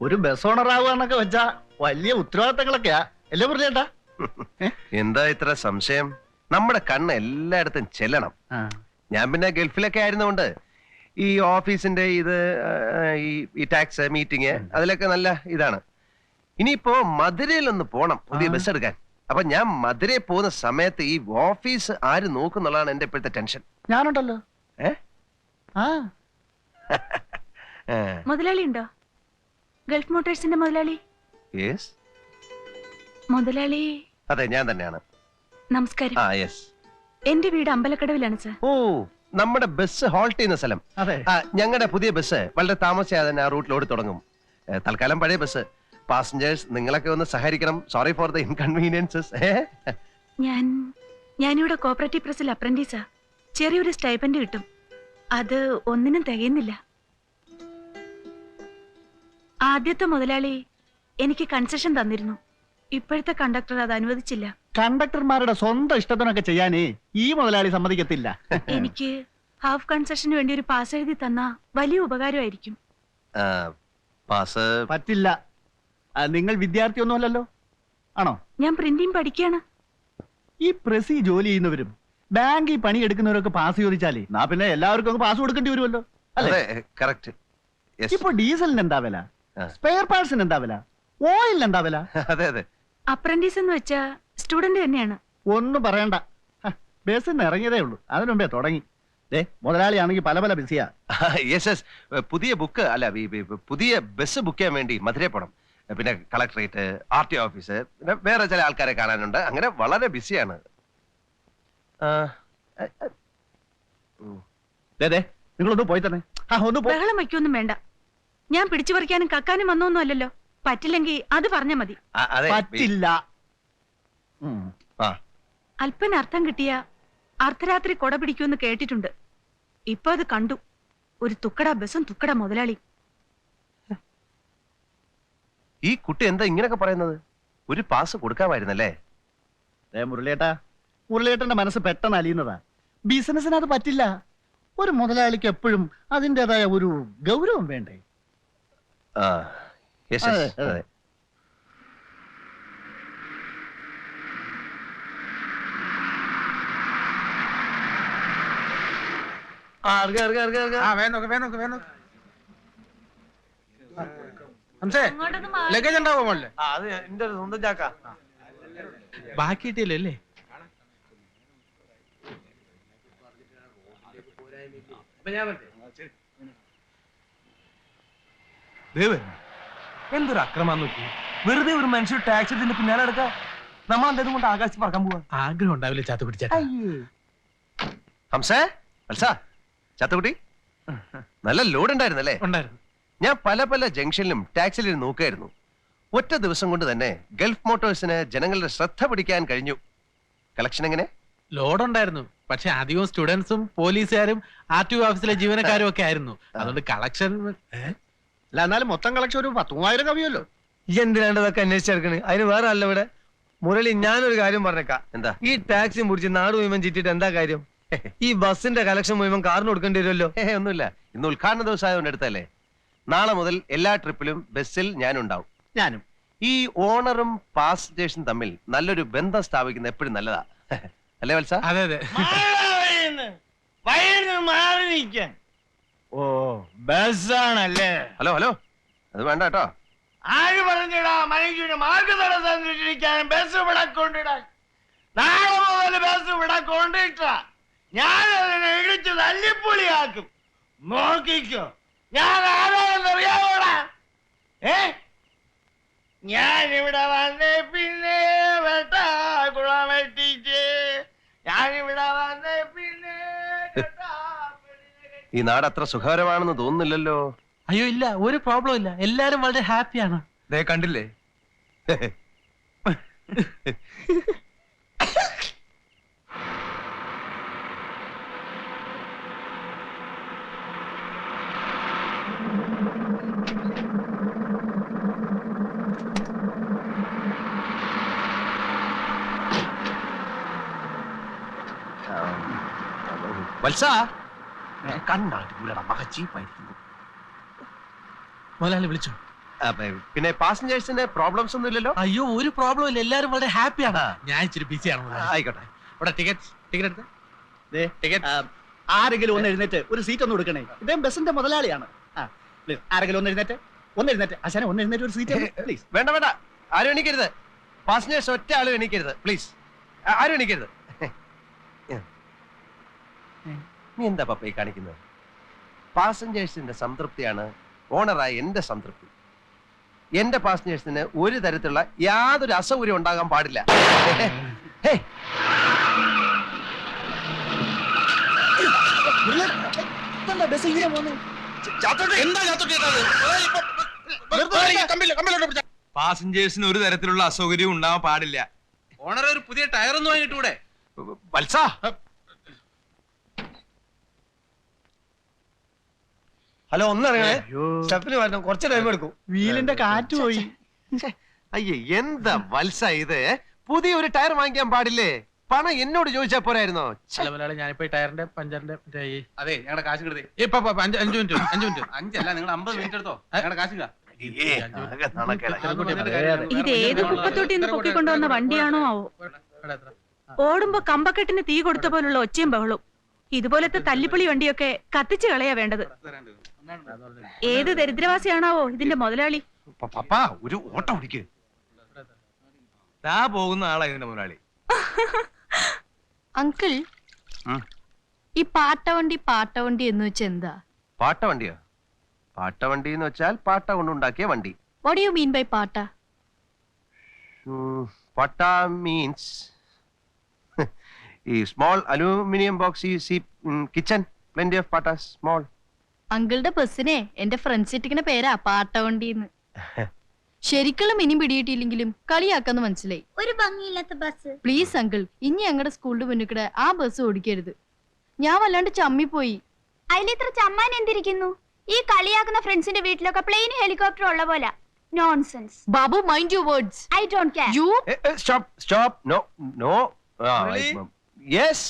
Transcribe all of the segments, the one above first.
ഒരു bus owner ആവുകയെന്നൊക്കെ വെച്ചാ വലിയ ഉത്തരവാദിത്തങ്ങളൊക്കെയാ അല്ലേ മുരളിയേട്ടാ? എന്താ ഇത്ര സംശയം? നമ്മുടെ കണ്ണ് എല്ലായിടത്തും ചെല്ലണം. ഞാൻ പിന്നെ ഗൾഫിലൊക്കെ ആയിരുന്നുകൊണ്ട് ഈ ഓഫീസിന്റെ ഇത് ഈ ടാക്സ് മീറ്റിംഗ് അതിലൊക്കെ നല്ല ഇതാണ്. ഇനിയിപ്പോ മധുരയിലൊന്ന് പോണം പുതിയ ബസ് എടുക്കാൻ. അപ്പൊ ഞാൻ മധുരയിൽ പോകുന്ന സമയത്ത് ഈ ഓഫീസ് ആര് നോക്കുന്നുള്ളതാണ് എന്റെ ഇപ്പോഴത്തെ ടെൻഷൻ. ഞാനുണ്ടല്ലോ. മുതലാളി ഉണ്ടോ? ഗൾഫ് മോട്ടോഴ്സിന്റെ മുതലാളി? മുതലാളി? അതെ, ഞാൻ തന്നെയാണ്. നമസ്കാരം. യെസ്, എന്റെ വീട് അമ്പലക്കടവിലാണ് സർ. ഓ, നമ്മുടെ ബസ് ഹോൾട്ട് ചെയ്യുന്ന സ്ഥലം. ഞങ്ങളുടെ പുതിയ ബസ് വളരെ താമസിയാതെ തന്നെ ആ റൂട്ടിൽ ഓടി തുടങ്ങും. തൽക്കാലം പഴയ ബസ്. പാസഞ്ചേഴ്സ് നിങ്ങളൊക്കെ ഒന്ന് സഹകരിക്കണം. Sorry for the inconveniences. ഞാനിവിടെ കോപ്പറേറ്റീവ് പ്രസിൽ അപ്രന്റീസാ. ചെറിയൊരു സ്റ്റൈപ്പൻഡ് കിട്ടും. അത് ഒന്നിനും തികയുന്നില്ല. ആദ്യത്തെ മുതലാളി എനിക്ക് കൺസെഷൻ തന്നിരുന്നു. ഇപ്പോഴത്തെ കണ്ടക്ടർ അത് അനുവദിച്ചില്ല. കണ്ടക്ടർമാരുടെ സ്വന്തം ഇഷ്ടത്തിനൊക്കെ ചെയ്യാനേ ഈ മുതലാളി സമ്മതിക്കത്തില്ല. എനിക്ക് ഹാഫ് കൺസെഷന് വേണ്ടി ഒരു പാസ് എഴുതി തന്നാ വലിയ ഉപകാരമായിരിക്കും. പറ്റില്ല. നിങ്ങൾ വിദ്യാർത്ഥിയൊന്നുമല്ലല്ലോ, ആണോ? ഞാൻ പ്രിന്റിംഗ് പഠിക്കാണ്. ഈ പ്രസി ജോലി ചെയ്യുന്നവരും ബാങ്കിൽ പണിയെടുക്കുന്നവരൊക്കെ പാസ് ചോദിച്ചാലേ പിന്നെ എല്ലാവർക്കും പാസ് കൊടുക്കേണ്ടി വരുമല്ലോ, അല്ലേ? ഇപ്പൊ ഡീസലിന് എന്താ വില? സ്പെയർ പാർട്സിന് എന്താ വില? ഓയിലിന് എന്താ വില? അപ്രന്റീസ് എന്ന് വെച്ചാ സ്റ്റുഡന്റ് തന്നെയാണ്. ഒന്നും പറയണ്ട. ബസ്സിന് ഇറങ്ങിയതേ ഉള്ളൂ, അതിനു മുമ്പേ തുടങ്ങി. മുതലാളിയാണെങ്കിൽ പല പല ബിസിയാ. പുതിയ ബുക്ക് അല്ല, പുതിയ ബസ് ബുക്ക് ചെയ്യാൻ വേണ്ടി മധുരയിൽ പോണം. പിന്നെ കളക്ടറേറ്റ്, RTO ഓഫീസ്, പിന്നെ വേറെ ചില ആൾക്കാരെ കാണാനുണ്ട്. അങ്ങനെ വളരെ ബിസിയാണ്. നിങ്ങളൊന്ന് പോയി തന്നെ. ബഹളം വയ്ക്കൊന്നും വേണ്ട. ഞാൻ പിടിച്ചു പറിക്കാനും കക്കാനും വന്നൊന്നും അല്ലല്ലോ. പറ്റില്ലെങ്കിൽ അത് പറഞ്ഞ മതി. പറ്റില്ല. അല്പന അർത്ഥം കിട്ടിയ അർദ്ധരാത്രി കൊട പിടിക്കുമെന്ന് കേട്ടിട്ടുണ്ട്. ഇപ്പൊ അത് കണ്ടു. ഒരു തുക്കട ബസും തുക്കട മുതലാളി. ഈ കുട്ടി എന്താ ഇങ്ങനെയൊക്കെ പറയുന്നത്? ഒരു പാസ് കൊടുക്കാമായിരുന്നല്ലേ? മുരളിയേട്ടന്റെ മനസ്സ് പെട്ടെന്ന് അലിയുന്നതാ. ബിസിനസിന് അത് പറ്റില്ല. ഒരു മുതലാളിക്ക് എപ്പോഴും അതിൻ്റെതായ ഒരു ഗൗരവം വേണ്ടേ? ലഗേജ് ഉണ്ടാവോ മോളെ? ബാക്കിയിട്ടില്ലല്ലേ? എന്തൊരു അക്രമം നോക്കി. വെറുതെ ഒരു മനുഷ്യർ ടാക്സി ഇതിന്റെ പിന്നാലെ എടുക്കാം. നമ്മൾ എന്തെങ്കിലും കൊണ്ട് ആകാശത്ത് പറക്കാൻ പോവാ. ആഗ്രഹം ഉണ്ടാവില്ല ചാത്തു പിടിച്ചാ. ചാത്തുകുട്ടി, നല്ല ലോഡ് ഉണ്ടായിരുന്നല്ലേ? ഉണ്ടായിരുന്നു. ഞാൻ പല പല ജംഗ്ഷനിലും ടാക്സിയിലും നോക്കായിരുന്നു. ഒറ്റ ദിവസം കൊണ്ട് തന്നെ ഗൾഫ് മോട്ടോഴ്സിന് ജനങ്ങളുടെ ശ്രദ്ധ പിടിക്കാൻ കഴിഞ്ഞു. കളക്ഷൻ എങ്ങനെ? ലോഡ് ഉണ്ടായിരുന്നു. പക്ഷെ അധികം സ്റ്റുഡൻസും പോലീസുകാരും RTO ഓഫീസിലെ ജീവനക്കാരും ഒക്കെ ആയിരുന്നു. അതുകൊണ്ട് കളക്ഷൻ എന്നാലും മൊത്തം കളക്ഷൻ ഒരു 10,000 കവിയല്ലോ. എന്തിനാണ്ടതൊക്കെ അന്വേഷിച്ചെടുക്കണ്? അതിന് വേറെ അല്ല ഇവിടെ. മുരളി, ഞാനൊരു കാര്യം പറഞ്ഞേക്കാം. എന്താ? ഈ ടാക്സി മുടിച്ച് നാട് മുഴുവൻ ചുറ്റിട്ട് എന്താ കാര്യം? ഈ ബസിന്റെ കളക്ഷൻ മുഴുവൻ കാറിന് കൊടുക്കേണ്ടി വരുമല്ലോ. ഒന്നുമില്ല, ഇന്ന് ഉദ്ഘാടന ദിവസം ആയതുകൊണ്ട് എടുത്തല്ലേ. നാളെ മുതൽ എല്ലാ ട്രിപ്പിലും ബസ്സിൽ ഞാനുണ്ടാവും. ഞാനും. ഈ ഓണറും പാസഞ്ചേഴ്സും തമ്മിൽ നല്ലൊരു ബന്ധം സ്ഥാപിക്കുന്നത് എപ്പോഴും നല്ലതാ, അല്ലേ വത്സ? അതെ അതെ. ഓ, ബസ്സാണല്ലേ? ഹലോ ഹലോ, അത് വേണ്ട കേട്ടോ. ആര് പറഞ്ഞിടാ മനുഷ്യന് മാർഗതടസ്സം സൃഷ്ടിക്കാൻ ബസ് ഇവിടെ കൊണ്ടിടാൻ? നാളെ മുതൽ ബസ് ഇവിടെ കൊണ്ടിട്ട ഞാൻ അതിനെ ഇടിച്ചു തല്ലിപ്പൊളിയാക്കും. നോക്കിക്കോ, ഞാൻ ആരാണെന്നറിയാവോടാ? ഞാനിവിടെ വന്നേ പിന്നെ വെട്ടാകുളം വെട്ടിച്ച്, ഞാനിവിടെ വന്നേ പിന്നെ. ഈ നാട് അത്ര സുഖകരമാണെന്ന് തോന്നുന്നില്ലല്ലോ. അയ്യോ ഇല്ല, ഒരു പ്രോബ്ലം ഇല്ല. എല്ലാരും വളരെ ഹാപ്പിയാണ്. കണ്ടില്ലേ? വത്സ, കണ്ണാടി മക ചീപ്പായിരിക്കുന്നു. മുതലാളി വിളിച്ചു. പിന്നെ പാസഞ്ചേഴ്സിന് പ്രോബ്ലംസ് ഒന്നും ഇല്ലല്ലോ? അയ്യോ, ഒരു പ്രോബ്ലം ഇല്ല, എല്ലാരും വളരെ ഹാപ്പിയാണ്. ഞാൻ ഇച്ചിരി ബിസിയാണ്. ആയിക്കോട്ടെ. ഇവിടെ ടിക്കറ്റ് എടുത്ത് ആരെങ്കിലും ഒന്ന് എഴുന്നേറ്റ് ഒരു സീറ്റ് ഒന്ന് കൊടുക്കണേ. ഇദ്ദേഹം ബസിന്റെ മുതലാളിയാണ്. ആരെങ്കിലും ഒന്ന് എഴുന്നേറ്റ് അശാനെ ഒന്ന് എഴുന്നേറ്റ് ഒരു സീറ്റ് പ്ലീസ്. വേണ്ട വേണ്ട, ആരും എണീക്കരുത്. പാസഞ്ചേഴ്സ് ഒറ്റ ആളും എണീക്കരുത് പ്ലീസ്. ആരും എണീക്കരുത്. നീ എന്താ പപ്പ ഈ കാണിക്കുന്നത്? പാസഞ്ചേഴ്സിന്റെ സംതൃപ്തിയാണ് ഓണറായ എന്റെ സംതൃപ്തി. എന്റെ പാസഞ്ചേഴ്സിന് ഒരു തരത്തിലുള്ള യാതൊരു അസൗകര്യം ഉണ്ടാകാൻ പാടില്ല. പാസഞ്ചേഴ്സിന് ഒരു തരത്തിലുള്ള അസൗകര്യവും ഉണ്ടാവാൻ പാടില്ല. ഓണർ ഒരു പുതിയ ടയർ ഒന്ന് വാങ്ങിട്ടൂടെ? വത്സ, ഹലോ, ഒന്നിറങ്ങണേ. സ്റ്റെപ്പിന് വരണം, കുറച്ച് ടൈം എടുക്കും. വീലിന്റെ കാറ്റ് പോയി. അയ്യേ, എന്താ വത്സ ഇത്? പുതിയ ഒരു ടയർ വാങ്ങിക്കാൻ പാടില്ലേ? പണം എന്നോട് ചോദിച്ചാ പോരായിരുന്നോ? അല്ല മുതലാളി, ഞാനിപ്പോ ഈ ടയറിന്റെ പഞ്ചറിന്റെ അതെ, ഞങ്ങളുടെ കാശ് കിടത്തേ. ഇപ്പൊ 5 മിനിറ്റ് 5 മിനിറ്റ്. അഞ്ചല്ല, നിങ്ങൾ 50 മിനിറ്റ് എടുത്തോ. ഞങ്ങളുടെ കാശ് ഇത് ഏത് കുപ്പത്തൊട്ടിന്ന് പൊക്കിക്കൊണ്ടുവന്ന വണ്ടിയാണോ ആവോ? ഓടുമ്പോ കമ്പക്കെട്ടിന് തീ കൊടുത്ത പോലുള്ള ഒച്ചയും ബഹളവും. ഇതുപോലത്തെ തല്ലിപ്പൊളി വണ്ടിയൊക്കെ കത്തിച്ചു കളയാ വേണ്ടത്. ഏത് ദരിദ്രവാസിയാണാവോ ഇതിന്റെ മുതലാളി? പപ്പാ, ഒരു ഓട്ടം ഓടിക്ക്. പോകുന്ന ആളാ ഇതിന്റെ മുതലാളി. അങ്കിൾ, ഈ പാട്ടവണ്ടി എന്ന് വെച്ചാ എന്താ? പാട്ടവണ്ടിയോ? പാട്ടവണ്ടി എന്ന് വെച്ചാൽ പാട്ട കൊണ്ടുണ്ടാക്കിയ വണ്ടി. വാട്ട് യു മീൻ ബൈ പാട്ട? പാട്ട മീൻസ് ഈ small aluminium box you see in kitchen. Plenty of paatta small. അങ്കിളുടെ ബസ്സിനെ എന്റെ ഫ്രണ്ട്സ് ഇട്ടിക്കുന്ന പേരാ പാട്ടവണ്ടിന്ന്. ശരിക്കുള്ള മിനി പിടിയിട്ടില്ലെങ്കിലും കളിയാക്കാന്ന് മനസ്സിലായി. ഒരു ഭംഗിയില്ലാത്ത ബസ്. പ്ലീസ് അങ്കിൾ, ഇനി ഞങ്ങളുടെ സ്കൂളിന്റെ മുന്നിൽ ആ ബസ് ഓടിക്കരുത്. ഞാൻ വല്ലാണ്ട് ചമ്മിപ്പോയി. അതിലിത്ര ചമ്മാൻ എന്തിരിക്കുന്നു? ഈ കളിയാക്കുന്ന ഫ്രണ്ട്സിന്റെ വീട്ടിലൊക്കെ പ്ലെയിൻ ഹെലികോപ്റ്റർ ഉള്ള പോലെ. Nonsense. Babu, mind your words. I don't care. You stop. No. Yes.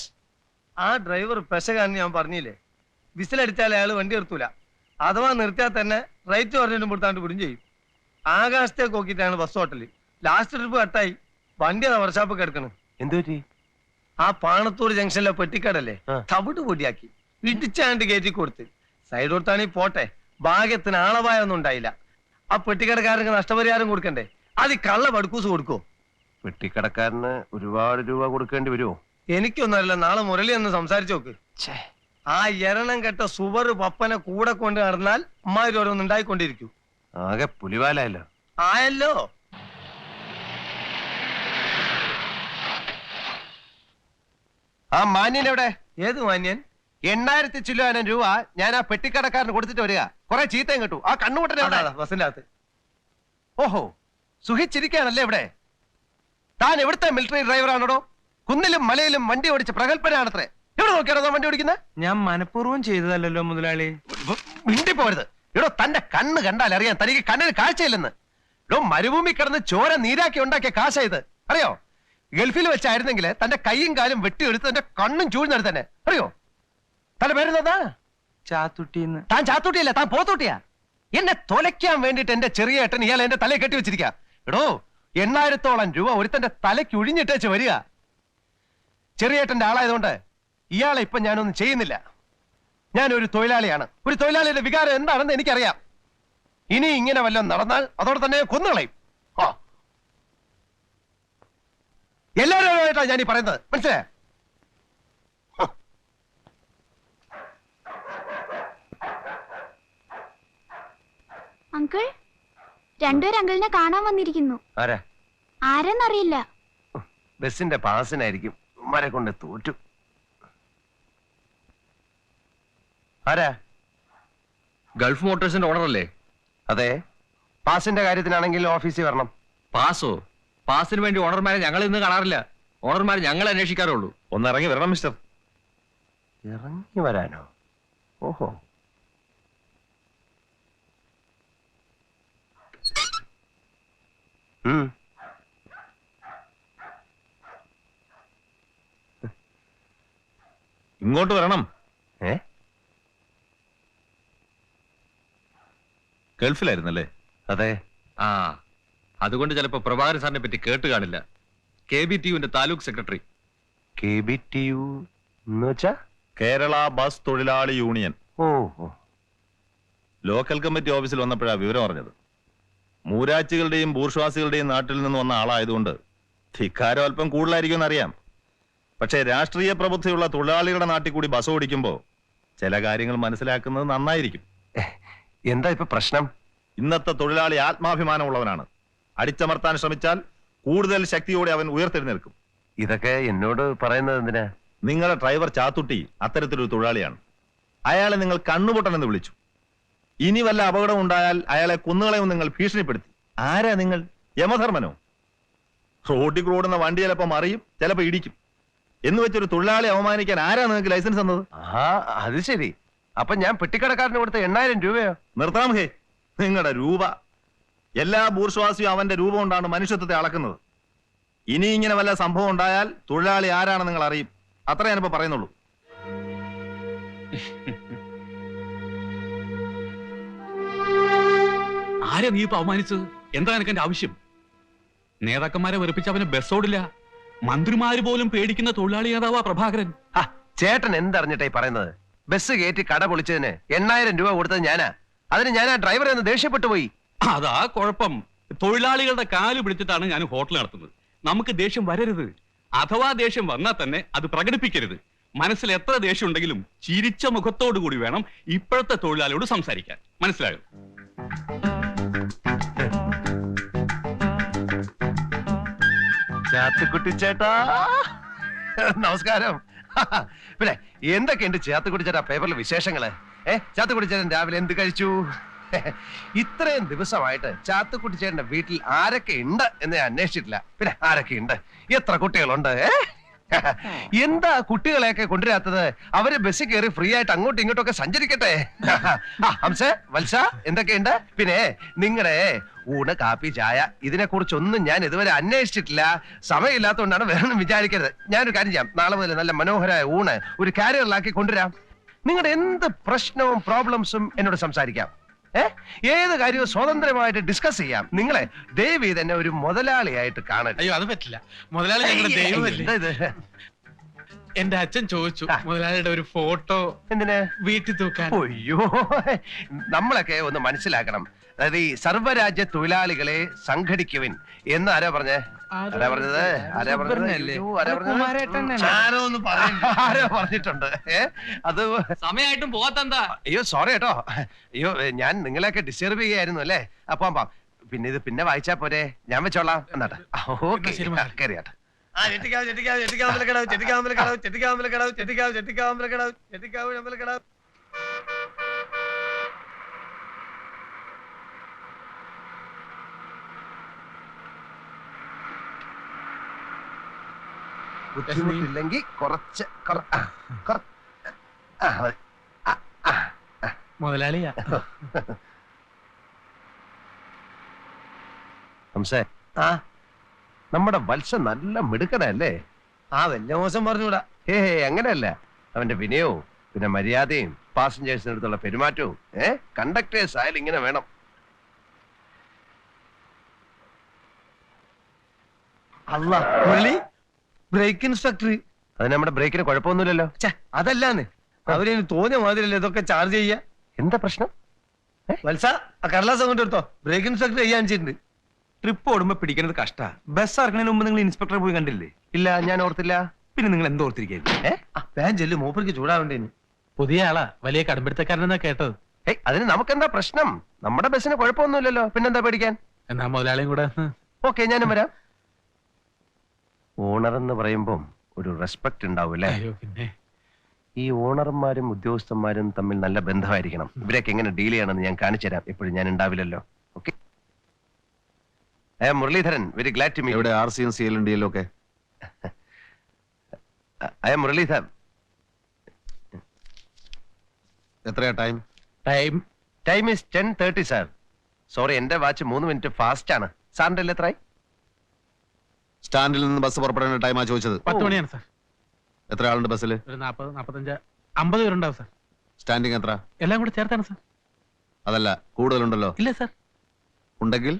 ആ ഡ്രൈവർ പെശകാന്ന് ഞാൻ പറഞ്ഞില്ലേ. വിസിലടിച്ചാൽ അയാൾ വണ്ടി നിർത്തൂല. അഥവാ നിർത്തിയാൽ തന്നെ റൈറ്റ് പറഞ്ഞിട്ടും കൊടുത്താണ്ട് വിടും ചെയ്യും. ആകാശത്തേക്ക് നോക്കിയിട്ടാണ് ബസ് ഹോട്ടല്. ലാസ്റ്റ് ട്രിപ്പ് കട്ടായി, വണ്ടി അതാ വർഷാപ്പ് കിടക്കണ്. എന്തു പറ്റി? ആ പാണത്തൂർ ജംഗ്ഷനിലെ പെട്ടിക്കടല്ലേ, തവിട്ട് പൊടിയാക്കി ഇടിച്ചാണ്ട് കയറ്റി കൊടുത്ത്. സൈഡ് കൊടുത്താണെങ്കിൽ പോട്ടെ, ഭാഗ്യത്തിന് ആളപായൊന്നും ഉണ്ടായില്ല. ആ പെട്ടിക്കടക്കാരന് നഷ്ടപരിഹാരം കൊടുക്കണ്ടേ? അത് കള്ള പടുക്കൂസ് കൊടുക്കോ? പെട്ടിക്കടക്കാരന് ഒരുപാട് രൂപ കൊടുക്കേണ്ടി വരുമോ? എനിക്കൊന്നുമല്ല, നാളെ മുരളി എന്ന് സംസാരിച്ചു നോക്ക്. ആ എരണം കെട്ട സുവർ പപ്പനെ കൂടെ കൊണ്ട് നടന്നാൽ അമ്മാതിരി ഓരോന്ന് ഉണ്ടായിക്കൊണ്ടിരിക്കും. ആകെ പുലിവാലായല്ലോ. ആയല്ലോ. ആ മാന്യൻ എവിടെ? ഏത് മാന്യൻ? 8,000 ചില്ലാനം രൂപ ഞാൻ ആ പെട്ടിക്കടക്കാരന് കൊടുത്തിട്ട് വരിക. കുറെ ചീത്തയും കിട്ടു. ആ കണ്ണുകൂട്ടനെ ബസിന്റെ അകത്ത്. ഓഹോ, സുഖിച്ചിരിക്കാണല്ലേ ഇവിടെ? താൻ എവിടുത്തെ മിലിറ്ററി ഡ്രൈവറാണോ? കുന്നിലും മലയിലും വണ്ടി ഓടിച്ച് പ്രഗത്ഭനാണത്രേ. എവിടെ നോക്കിയാണോ വണ്ടി ഓടിക്കുന്നത്? ഞാൻ മനഃപൂർവ്വം ചെയ്തതല്ലോ മുതലാളി. മിണ്ടി പോരുത്. എടോ, തന്റെ കണ്ണ് കണ്ടാൽ അറിയാം തനിക്ക് കണ്ണിന് കാഴ്ചയില്ലെന്ന്. എടോ, മരുഭൂമി കിടന്ന് ചോര നീരാക്കി ഉണ്ടാക്കിയ കാശായത് അറിയോ? ഗൾഫിൽ വെച്ചായിരുന്നെങ്കിൽ തന്റെ കൈയും കാലും വെട്ടിയെടുത്ത് തന്റെ കണ്ണും ചൂഴ്ന്നെടുത്ത് തന്നെ. അറിയോ? തന്റെ പേരെന്താ? ചാത്തുട്ടിന്ന്. താൻ ചാത്തൂട്ടിയല്ല, താൻ പോത്തൂട്ടിയാ. എന്നെ തൊലയ്ക്കാൻ വേണ്ടിട്ട് എന്റെ ചെറിയ ഏട്ടൻ ഇയാൾ എന്റെ തലയെ കെട്ടി വെച്ചിരിക്കുക. എടോ, 8,000-ഓളം രൂപ ഒരുത്തന്റെ തലയ്ക്ക് ഒഴിഞ്ഞിട്ടേച്ച് വരിക. ചെറിയേട്ടന്റെ ആളായതുകൊണ്ട് ഇയാളെ ഇപ്പൊ ഞാനൊന്നും ചെയ്യുന്നില്ല. ഞാനൊരു തൊഴിലാളിയാണ്. ഒരു തൊഴിലാളിയുടെ വികാരം എന്താണെന്ന് എനിക്കറിയാം. ഇനി ഇങ്ങനെ വല്ലതും നടന്നാൽ അതോടെ തന്നെ കൊന്നുകളയും. എല്ലാവരുമായിട്ടാണ് ഞാൻ ഈ പറയുന്നത്, മനസ്സിലായോ? അങ്കിൾ, രണ്ടുപേരും അങ്കിളിനെ കാണാൻ വന്നിരിക്കുന്നു. ആരാ? ആരെന്നറിയില്ല. ബസിന്റെ പാസിനായിരിക്കും. ഉമ്മാരെ കൊണ്ട് തോറ്റു. ആരാ? ഗൾഫ് മോട്ടോഴ്സിന്റെ ഓണർ അല്ലേ? അതെ. പാസിന്റെ കാര്യത്തിനാണെങ്കിൽ ഓഫീസിൽ വരണം. പാസോ? പാസിന് വേണ്ടി ഓണർമാരെ ഞങ്ങൾ ഇന്ന് കാണാറില്ല. ഓണർമാരെ ഞങ്ങൾ അന്വേഷിക്കാറുള്ളൂ. ഒന്ന് ഇറങ്ങി വരണം മിസ്റ്റർ. ഇറങ്ങി വരാനോ? ഓഹോ. ഇങ്ങോട്ട് വരണം. ഗൾഫിലായിരുന്നല്ലേ? അതെ. ആ അതുകൊണ്ട് ചിലപ്പോ പ്രഭാകരൻ സാറിനെ പറ്റി കേട്ട് കാണില്ല. KBTUവിന്റെ താലൂക്ക് സെക്രട്ടറി. KBTU എന്ന് വെച്ചാ? കേരള ബസ് തൊഴിലാളി യൂണിയൻ. ഓ ലോക്കൽ കമ്മിറ്റി ഓഫീസിൽ വന്നപ്പോഴാണ് വിവരം അറിഞ്ഞത്. മൂരാച്ചികളുടെയും ബൂർഷ്വാസികളുടെയും നാട്ടിൽ നിന്ന് വന്ന ആളായതുകൊണ്ട് ധിക്കാരം അല്പം കൂടുതലായിരിക്കും എന്നറിയാം. പക്ഷേ രാഷ്ട്രീയ പ്രബുദ്ധിയുള്ള തൊഴിലാളികളുടെ നാട്ടിൽ കൂടി ബസ് ഓടിക്കുമ്പോൾ ചില കാര്യങ്ങൾ മനസ്സിലാക്കുന്നത് നന്നായിരിക്കും. എന്താ ഇപ്പൊ പ്രശ്നം? ഇന്നത്തെ തൊഴിലാളി ആത്മാഭിമാനമുള്ളവനാണ്. അടിച്ചമർത്താൻ ശ്രമിച്ചാൽ കൂടുതൽ ശക്തിയോടെ അവൻ ഉയർത്തെഴുന്നേൽക്കും. ഇതൊക്കെ എന്നോട് പറയുന്നത് എന്തിനാ? നിങ്ങളുടെ ഡ്രൈവർ ചാത്തുട്ടി അത്തരത്തിലൊരു തൊഴിലാളിയാണ്. അയാളെ നിങ്ങൾ കണ്ണുപൊട്ടനെന്ന് വിളിച്ചു. ഇനി വല്ല അപകടം ഉണ്ടായാൽ അയാളെ കുന്നുകളെയും നിങ്ങൾ ഭീഷണിപ്പെടുത്തി. ആരാ നിങ്ങൾ? യമധർമ്മനോ? റോഡിൽ ഓടുന്ന വണ്ടി ചിലപ്പോ മറിയും, ചിലപ്പോ ഇടിക്കും എന്ന് വെച്ചൊരു തൊഴിലാളി അവമാനിക്കാൻ ആരാ നിങ്ങൾക്ക് ലൈസൻസ് തന്നത്? ആ അത് ശരി. അപ്പൊ ഞാൻ പെട്ടിക്കടക്കാരന് കൊടുത്ത 8000 രൂപയോ? നിർത്താം ഹേ നിങ്ങളുടെ രൂപ. എല്ലാ ബൂർഷ്വാസിയും അവന്റെ രൂപം കൊണ്ടാണ് മനുഷ്യത്വത്തെ അളക്കുന്നത്. ഇനി ഇങ്ങനെ വല്ല സംഭവം ഉണ്ടായാൽ തൊഴിലാളി ആരാണെന്ന് നിങ്ങൾ അറിയും. അത്രേ ഞാനിപ്പോ പറയുന്നുള്ളൂ. ആരെ നീ ഇപ്പൊ അവമാനിച്ചത്? എന്താ എനിക്ക് എന്റെ ആവശ്യം? നേതാക്കന്മാരെ വെറുപ്പിച്ച് അവന് ബസ്സോടില്ല. മന്ത്രിമാര് പോലും പേടിക്കുന്ന തൊഴിലാളി നേതാവാ പ്രഭാകരൻ. ചേട്ടൻ എന്തറിഞ്ഞിട്ടായി പറയുന്നത്? ബസ് കയറ്റി കട പൊളിച്ചതിന് 8000 രൂപ കൊടുത്തത് ഞാനാ. അതിന് ഞാൻ ആ ഡ്രൈവറെ ഒന്ന് ദേഷ്യപ്പെട്ടു പോയി. അതാ കുഴപ്പം. തൊഴിലാളികളുടെ കാല് പിടിച്ചിട്ടാണ് ഞാൻ ഹോട്ടൽ നടത്തുന്നത്. നമുക്ക് ദേഷ്യം വരരുത്. അഥവാ ദേഷ്യം വന്നാൽ തന്നെ അത് പ്രകടിപ്പിക്കരുത്. മനസ്സിൽ എത്ര ദേഷ്യം ഉണ്ടെങ്കിലും ചിരിച്ച മുഖത്തോടു കൂടി വേണം ഇപ്പോഴത്തെ തൊഴിലാളിയോട് സംസാരിക്കാൻ. മനസ്സിലായോ? ചാത്തുക്കുട്ടി ചേട്ടാ നമസ്കാരം. പിന്നെ എന്തൊക്കെയുണ്ട് ചാത്തുക്കുട്ടി ചേട്ടാ പേപ്പറിലെ വിശേഷങ്ങള്? ചാത്തുക്കുട്ടി ചേട്ടൻ രാവിലെ എന്ത് കഴിച്ചു? ഇത്രയും ദിവസമായിട്ട് ചാത്തുക്കുട്ടി ചേട്ടന്റെ വീട്ടിൽ ആരൊക്കെ ഉണ്ട് എന്ന് ഞാൻ അന്വേഷിച്ചിട്ടില്ല. പിന്നെ ആരൊക്കെ ഉണ്ട്, എത്ര കുട്ടികളുണ്ട്? എന്താ കുട്ടികളെയൊക്കെ കൊണ്ടുവരാത്തത്? അവര് ബസ്സിൽ കയറി ഫ്രീ ആയിട്ട് അങ്ങോട്ടും ഇങ്ങോട്ടും ഒക്കെ സഞ്ചരിക്കട്ടെ. ഹംസ, വത്സ, എന്തൊക്കെയുണ്ട്? പിന്നെ നിങ്ങളുടെ ഊണ്, കാപ്പി, ചായ ഇതിനെ കുറിച്ചൊന്നും ഞാൻ ഇതുവരെ അന്വേഷിച്ചിട്ടില്ല. സമയമില്ലാത്തതുകൊണ്ടാണ് വേറൊന്നും വിചാരിക്കരുത്. ഞാനൊരു കാര്യം ചെയ്യാം, നാളെ മുതൽ നല്ല മനോഹരമായ ഊണ് ഒരു കാരിയറിലാക്കി കൊണ്ടുവരാം. നിങ്ങളുടെ എന്ത് പ്രശ്നവും പ്രോബ്ലംസും എന്നോട് സംസാരിക്കാം. ഏത് കാര്യവും സ്വതന്ത്രമായിട്ട് ഡിസ്കസ് ചെയ്യാം. നിങ്ങളെ ദയവ് തന്നെ ഒരു മുതലാളിയായിട്ട് കാണാൻ. അയ്യോ അത് പറ്റില്ല. മുതലാളി ഞങ്ങളുടെ ദൈവമല്ലേ. എന്റെ അച്ഛൻ ചോദിച്ചു മുതലാളിയുടെ ഒരു ഫോട്ടോ എന്തിനാ വീട്ടിൽ തൂക്കാൻ. അയ്യോ, നമ്മളൊക്കെ ഒന്ന് മനസ്സിലാക്കണം. അതായത് ഈ സർവ്വരാജ്യ തൊഴിലാളികളെ സംഘടിക്കുവിൻ എന്ന് ആരാ പറഞ്ഞത്? ആരാ പറഞ്ഞത്? ആരോ പറഞ്ഞിട്ടുണ്ട്. അത് സമയമായിട്ടും പോകാത്തെന്താ? അയ്യോ സോറി കേട്ടോ. അയ്യോ ഞാൻ നിങ്ങളെയൊക്കെ ഡിസ്റ്റർബ് ചെയ്യായിരുന്നു അല്ലേ. അപ്പം പിന്നെ ഇത് പിന്നെ വായിച്ചാ പോരെ? ഞാൻ വെച്ചോളാം എന്നാട്ടെ. ഓക്കെ കയറിയാട്ടെ. ബുദ്ധിമുട്ടില്ലെങ്കിൽ കുറച്ച് മുതലാളിയാ. ഹംസേ, നമ്മുടെ വത്സ നല്ല മിടുക്കനല്ലേ? വലിയ മോശം പറഞ്ഞൂടാ. അങ്ങനെയല്ല. അവന്റെ വിനയവും പിന്നെ മര്യാദയും പാസഞ്ചേഴ്സിന് അടുത്തുള്ള പെരുമാറ്റവും കണ്ടക്ടേഴ്സ് ആയാലും ഇങ്ങനെ വേണം. അല്ല ബ്രേക്ക് ഇൻസ്പെക്ടർ. അത് നമ്മുടെ ബ്രേക്കിന് കുഴപ്പമൊന്നുമില്ലല്ലോ. അതല്ലാന്ന് അവര് തോന്നിയ മാതിരിയല്ലേ ഇതൊക്കെ ചാർജ് ചെയ്യാ. എന്താ പ്രശ്നം? വത്സ, ആ കടലാസ് അങ്ങോട്ട് എടുത്തോ. ബ്രേക്ക് ഇൻസ്പെക്ടർ ചെയ്യാൻ വെച്ചിട്ടുണ്ട്. ട്രിപ്പ് ഓടുമ്പോ പിടിക്കുന്നത് കഷ്ടാ. ബസ് ഇറങ്ങുന്നതിന് മുമ്പ് നിങ്ങൾ ഇൻസ്പെക്ടറെ പോയി കണ്ടില്ലേ? ഇല്ല, ഞാൻ ഓർത്തില്ല. പിന്നെ നിങ്ങൾ എന്തോർത്തിരിക്കുന്നു? വേൻ ചെല്ലു, മൂപ്പർക്ക് ചൂടാവേണ്ടേന്. പുതിയ ആളാ, വലിയ കടുംപിടുത്തക്കാരനെന്നാ കേട്ടത്. അതിന് നമുക്കെന്താ പ്രശ്നം? നമ്മുടെ ബസ്സിന് കുഴപ്പമൊന്നുമില്ലല്ലോ, പിന്നെന്താ പേടിക്കാൻ? എന്നാ മുതലാളിയും കൂടെ. ഓക്കെ, ഞാനും വരാം. ഓണർ എന്ന് പറയുമ്പം ഒരു റെസ്പെക്ട് ഉണ്ടാവൂല്ലേ? പിന്നെ ഈ ഓണർമാരും ഉദ്യോഗസ്ഥന്മാരും തമ്മിൽ നല്ല ബന്ധമായിരിക്കണം. ഇവരൊക്കെ എങ്ങനെ ഡീൽ ചെയ്യണമെന്ന് ഞാൻ കാണിച്ചു തരാം. എപ്പോഴും ഞാൻ ഉണ്ടാവില്ലല്ലോ. Okay. Muraleedharan, very glad to meet. ഇവിടെ RCM CL ഒക്കെ. മുരളീധരൻ. എത്രയാ time? Time is 10:30 sir. Sorry, എന്റെ വാച്ച് 3 മിനിറ്റ് ഫാസ്റ്റ് ആണ്. സാറിന്റെ എത്രയായി? സ്റ്റാൻഡിൽ നിന്ന് ബസ് പുറപ്പെടേണ്ട ടൈമാ ചോദിച്ചത്. 10 മണിയാണ് സാർ. എത്ര ആളുണ്ട് ബസ്സിൽ? ഒരു 40, 45, 50 പേരുണ്ടാവും സാർ. സ്റ്റാൻഡിങ് എത്ര? എല്ലാം കൂടെ ചേർത്താണ് സാർ. അതല്ല കൂടുതലുണ്ടല്ലോ. ഇല്ല സാർ. ഉണ്ടെങ്കിൽ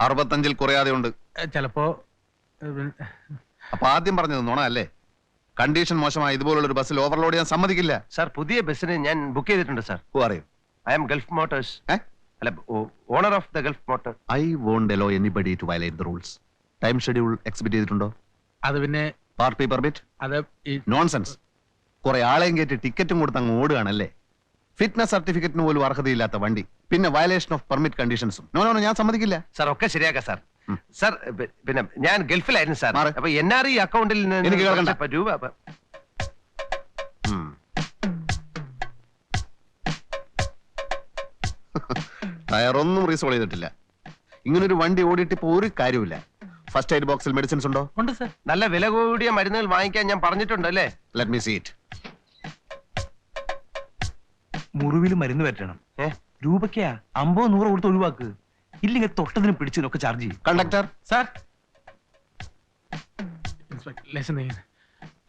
65 കുറയാതെ ഉണ്ട്. ചിലപ്പോ അപ്പൊ ആദ്യം പറഞ്ഞത് നുണ അല്ലേ? കണ്ടീഷൻ മോശമായ ഇതുപോലുള്ള ഒരു ബസ്സിൽ ഓവർലോഡ് ചെയ്യാൻ സമ്മതിക്കില്ല. സാർ പുതിയ ബസ്സിന് ഞാൻ ബുക്ക് ചെയ്തിട്ടുണ്ട് സാർ. അറിയും. I am Gulf Motors. അല്ല, owner of the Gulf motor. I won't allow anybody to violate the rules. Time schedule exhibit ചെയ്തിട്ടുണ്ടോ? അത് പിന്നെ പാർട്ടി പെർമിറ്റ്? അത് നോൺസെൻസ്. കുറെ ആളെയും കയറ്റി ടിക്കറ്റും കൊടുത്ത് അങ്ങ് ഓടുകയാണല്ലേ. ഫിറ്റ്നസ് സർട്ടിഫിക്കറ്റിന് പോലും അർഹതയില്ലാത്ത വണ്ടി, പിന്നെ വയലേഷൻ ഓഫ് പെർമിറ്റ് കണ്ടീഷൻസും. നോ ഞാൻ സമ്മതിക്കില്ല. സാർ ഒക്കെ ശരിയാക്കാം സാർ. സാർ പിന്നെ ഞാൻ ഗൾഫിലായിരുന്നു സാർ. അപ്പൊ NRE അക്കൗണ്ടിൽ എനിക്ക് കേൾക്കണ്ട. രൂപ ടയറൊന്നും റീസോൾവ് ചെയ്തിട്ടില്ല. ഇങ്ങനൊരു വണ്ടി ഓടിയിട്ട് ഇപ്പൊ ഒരു കാര്യമില്ല. ഫസ്റ്റ് എയ്ഡ് ബോക്സിൽ മെഡിസിൻസ് ഉണ്ടോ? ഉണ്ട് സാർ. നല്ല വില കൂടിയ മരുന്നുകൾ വാങ്ങിക്കാൻ ഞാൻ പറഞ്ഞിട്ടുണ്ട് അല്ലേ? Let me see it. മുറിവിൽ മരുന്ന് പറ്റണം. രൂപയ്ക്കാ 50-100 കൊടുത്ത് ഒഴിവാക്ക്. ഇല്ലെങ്കിൽ തൊട്ടതിന് പിടിച്ചതിനൊക്കെ ചാർജ് ചെയ്യും. Conductor sir. ഇൻസ്പെക്ടർ ലേശം നീങ്ങ്.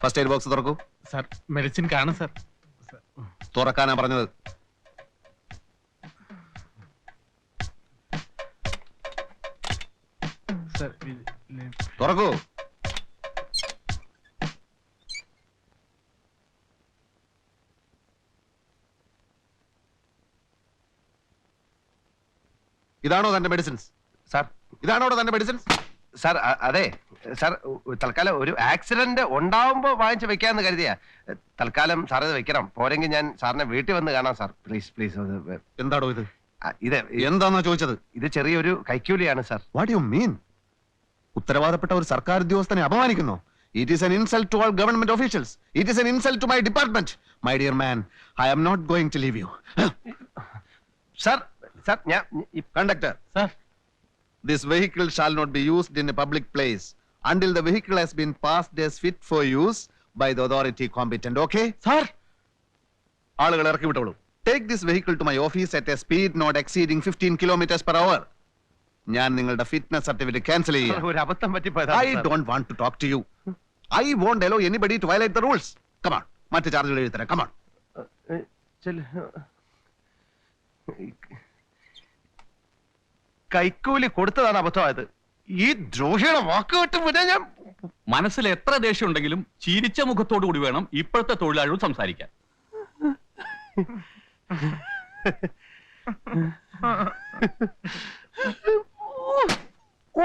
ഫസ്റ്റ് എയ്ഡ് ബോക്സ് തുറക്കൂ. സാർ മെഡിസിൻ കാണും സാർ. തുറക്കാനാ പറഞ്ഞത്. സാർ തുറക്കൂ. ഇതാണോ തന്റെ മെഡിസിൻസ്? സാർ ഇതാണോ തന്റെ മെഡിസിൻസ്? സാർ അതെ സാർ, തൽക്കാലം ഒരു ആക്സിഡന്റ് ഉണ്ടാവുമ്പോ വാങ്ങിച്ചു വെക്കാന്ന് കരുതിയാ. തൽക്കാലം സാർ ഇത് വെക്കണം. പോരെങ്കിൽ ഞാൻ സാറിനെ വീട്ടിൽ വന്ന് കാണാം സാർ. Please please. എന്താണോ ഇത്? ഇത് എന്താന്നാ ചോദിച്ചത്? ഇത് ചെറിയൊരു കൈക്കൂലിയാണ് സാർ. What you mean? ഉത്തരവാദപ്പെട്ട ഒരു സർക്കാർ ഉദ്യോഗസ്ഥനെ അപമാനിക്കുന്നു. It is an insult to all government officials. It is an insult to my department. My dear man, I am not going to leave you. Sir sir ഞാൻ conductor, sir, this vehicle shall not be used in a public place until the vehicle has been passed as fit for use by the authority competent. Okay? Sir. ആളുകൾ ഇറക്കി വിട്ടോളൂ. Take this vehicle to my office at a speed not exceeding 15 kilometers per hour. ഞാൻ നിങ്ങളുടെ fitness certificate cancel ചെയ്യാം. ഒരു അബദ്ധം പറ്റിപ്പോയതാ. I don't want to talk to you. I won't allow anybody to violate the rules. Come on. മറ്റു ചാർജുകൾ എഴുതി തരാം. Come on. കൈക്കൂലി കൊടുത്തതാണ് അബദ്ധമായത്. ഈ ദ്രോഹിയുടെ വാക്ക് കേട്ട് പിന്നെ ഞാൻ മനസ്സിൽ എത്ര ദേഷ്യം ഉണ്ടെങ്കിലും ചിരിച്ച മുഖത്തോടു കൂടി വേണം ഇപ്പോഴത്തെ തൊഴിലാളികൾ സംസാരിക്കാൻ. ഓ